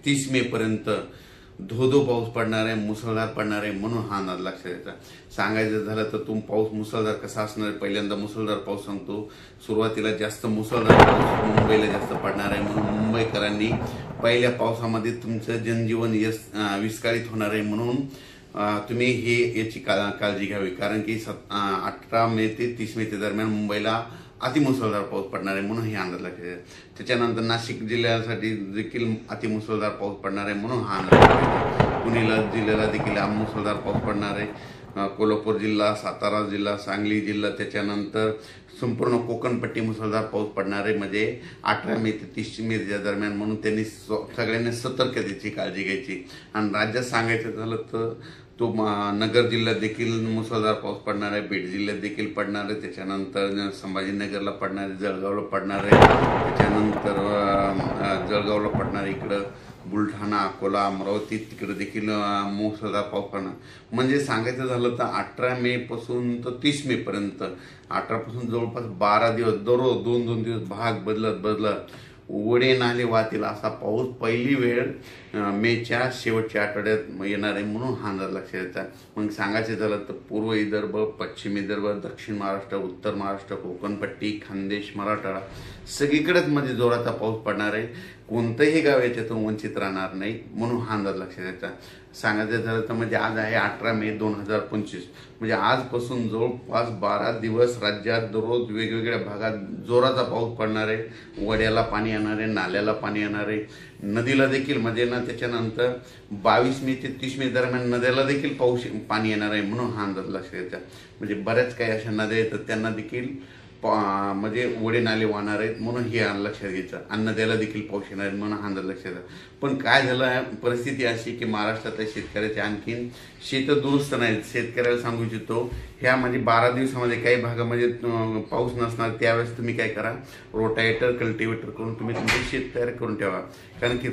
30 मे पर्यंत धो पाऊस पडणार आहे, मुसळधार पडणार आहे, म्हणून हा अंदाज लक्षात घ्यायचा. सांगायचं झालं तर पाऊस मुसळधार कसा असणार आहे, पहिल्यांदा मुसळधार पाऊस सांगतो. सुरुवातीला जास्त मुसळधार पाऊस मुंबईला जास्त पडणार आहे, म्हणून मुंबईकरांनी पहिल्या पावसामध्ये तुमचं जनजीवन विस्कळीत होणार आहे, म्हणून तुम्ही याची काळजी घ्यावी. कारण की 18 मे ते 30 मे दरम्यान मुंबईला अतिमुसळधार पाऊस पडणार आहे, म्हणून हे अंदाज लक्षात घ्यायचा. त्याच्यानंतर नाशिक जिल्ह्यासाठी देखील अतिमुसळधार पाऊस पडणार आहे, म्हणून हा अंदाज लक्षात घ्यायचा. पुणे जिल्ह्याला देखील मुसळधार पाऊस पडणार आहे. कोल्हापूर जिल्हा, सातारा जिल्हा, सांगली जिल्हा, त्याच्यानंतर संपूर्ण कोकणपट्टी मुसळधार पाऊस पडणार आहे, म्हणजे 18 मे ते 30 मे दरम्यान, म्हणून त्यांनी सगळ्यांनी सतर्कतेची काळजी घ्यायची. आणि राज्यात सांगायचं झालं तर नगर जिल्ह्यात देखील मुसळधार पाऊस पडणार आहे, बीड जिल्ह्यात देखील पडणार आहे, त्याच्यानंतर संभाजीनगरला पडणार आहे, जळगावला पडणार आहे, त्याच्यानंतर जळगावला पडणार आहे, इकडं बुलढाणा, अकोला, अमरावती तिकडे देखील मुसळधार पाऊस पडणार. म्हणजे सांगायचं झालं तर 18 मे पासून तर 30 मे पर्यंत, 18 पासून जवळपास 12 दिवस दररोज 2-2 दिवस भाग बदलत ओढे नाले वाहतील असा पाऊस पहिली वेळ मेच्या शेवटच्या आठवड्यात येणार आहे, म्हणून हा अंदाज लक्षात घ्यायचा. मग सांगायचं झालं तर पूर्व विदर्भ, पश्चिम विदर्भ, दक्षिण महाराष्ट्र, उत्तर महाराष्ट्र, कोकणपट्टी, खानदेश, मराठवाडा सगळीकडेच मध्ये जोराचा पाऊस पडणार आहे. कोणतंही गाव याच्यातून वंचित राहणार नाही, म्हणून हा अंदाज लक्षात घ्यायचा. सांगायचं झालं तर म्हणजे आज आहे 18 मे 2025, म्हणजे आजपासून जवळपास 12 दिवस राज्यात दररोज वेगवेगळ्या भागात जोराचा पाऊस पडणार आहे. वड्याला पाणी येणार आहे, नाल्याला पाणी येणार आहे, नदीला देखील म्हणजे त्याच्यानंतर 22 मे ते 30 मे दरम्यान नद्याला देखील पाणी येणार आहे, म्हणून हा अंदाज लक्षात घ्यायचा. म्हणजे बऱ्याच काही अशा नद्या येतात त्यांना देखील म्हणजे ओढे नाले वाहणार आहेत, म्हणून हे लक्षात घ्यायचं. आणि नद्याला देखील पाऊस येणार आहे, म्हणून हा अंदाज लक्षात घ्यायचा. पण काय झालं आहे, परिस्थिती अशी की महाराष्ट्रातल्या शेतकऱ्याचे आणखीन शेत दुरुस्त नाहीत. शेतकऱ्याला सांगू इच्छितो, ह्या म्हणजे 12 दिवसामध्ये काही भागामध्ये पाऊस नसणार, त्यावेळेस तुम्ही काय करा, रोटावेटर, कल्टिवेटर करून तुम्ही तुमचे शेत तयार करून ठेवा. कारण की